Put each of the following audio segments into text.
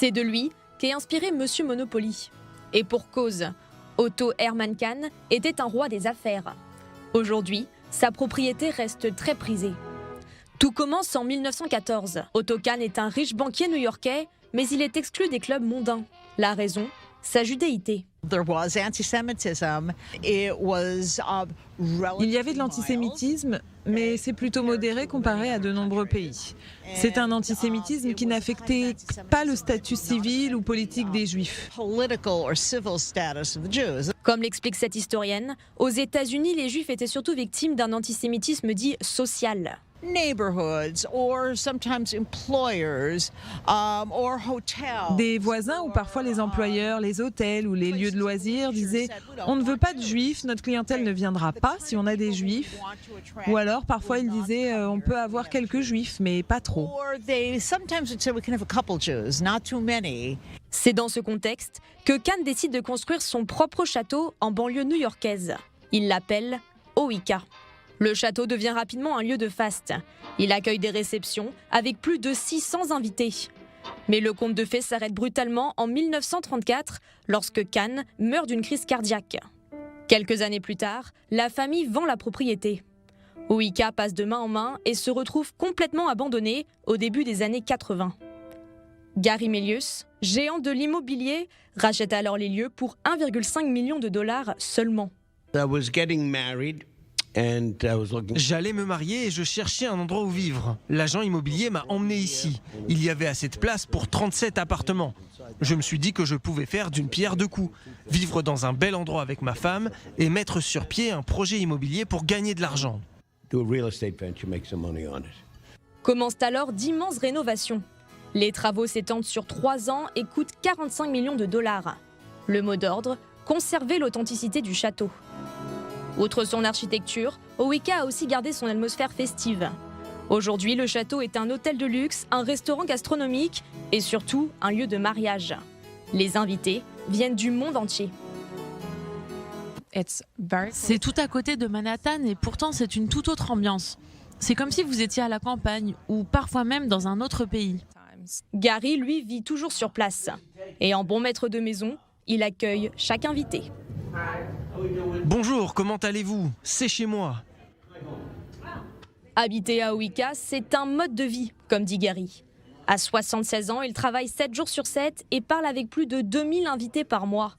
C'est de lui qu'est inspiré Monsieur Monopoly. Et pour cause, Otto Hermann Kahn était un roi des affaires. Aujourd'hui, sa propriété reste très prisée. Tout commence en 1914. Otto Kahn est un riche banquier new-yorkais, mais il est exclu des clubs mondains. La raison, sa judéité. Il y avait de l'antisémitisme, mais c'est plutôt modéré comparé à de nombreux pays. C'est un antisémitisme qui n'affectait pas le statut civil ou politique des Juifs. Comme l'explique cette historienne, aux États-Unis, les Juifs étaient surtout victimes d'un antisémitisme dit social. Des voisins ou parfois les employeurs, les hôtels ou les lieux de loisirs disaient « On ne veut pas de juifs, notre clientèle ne viendra pas si on a des juifs ». Ou alors parfois ils disaient « On peut avoir quelques juifs, mais pas trop ». C'est dans ce contexte que Kahn décide de construire son propre château en banlieue new-yorkaise. Il l'appelle Oika. Le château devient rapidement un lieu de faste. Il accueille des réceptions avec plus de 600 invités. Mais le conte de fées s'arrête brutalement en 1934 lorsque Kahn meurt d'une crise cardiaque. Quelques années plus tard, la famille vend la propriété. Oika passe de main en main et se retrouve complètement abandonnée au début des années 80. Gary Melius, géant de l'immobilier, rachète alors les lieux pour 1,5 million de dollars seulement. J'allais me marier et je cherchais un endroit où vivre. L'agent immobilier m'a emmené ici. Il y avait assez de place pour 37 appartements. Je me suis dit que je pouvais faire d'une pierre deux coups, vivre dans un bel endroit avec ma femme et mettre sur pied un projet immobilier pour gagner de l'argent. Commencent alors d'immenses rénovations. Les travaux s'étendent sur 3 ans et coûtent 45 millions de dollars. Le mot d'ordre, conserver l'authenticité du château. Outre son architecture, Oika a aussi gardé son atmosphère festive. Aujourd'hui, le château est un hôtel de luxe, un restaurant gastronomique et surtout un lieu de mariage. Les invités viennent du monde entier. C'est tout à côté de Manhattan et pourtant c'est une toute autre ambiance. C'est comme si vous étiez à la campagne ou parfois même dans un autre pays. Gary, lui, vit toujours sur place. Et en bon maître de maison, il accueille chaque invité. Bonjour, comment allez-vous? C'est chez moi. Habiter à Oika, c'est un mode de vie, comme dit Gary. À 76 ans, il travaille 7 jours sur 7 et parle avec plus de 2000 invités par mois.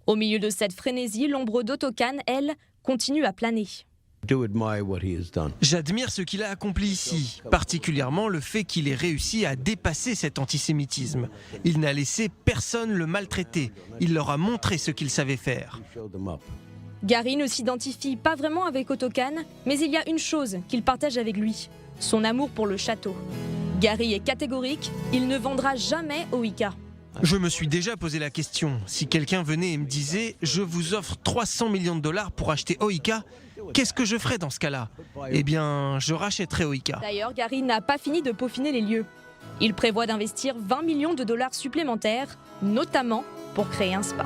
Au milieu de cette frénésie, l'ombre d'Otto Kahn, elle, continue à planer. J'admire ce qu'il a accompli ici, particulièrement le fait qu'il ait réussi à dépasser cet antisémitisme. Il n'a laissé personne le maltraiter, il leur a montré ce qu'il savait faire. Gary ne s'identifie pas vraiment avec Otto Kahn, mais il y a une chose qu'il partage avec lui, son amour pour le château. Gary est catégorique, il ne vendra jamais Oika. Je me suis déjà posé la question, si quelqu'un venait et me disait « Je vous offre 300 millions de dollars pour acheter Oika », qu'est-ce que je ferais dans ce cas-là? Eh bien, je rachèterais Oika. D'ailleurs, Gary n'a pas fini de peaufiner les lieux. Il prévoit d'investir 20 millions de dollars supplémentaires, notamment pour créer un spa.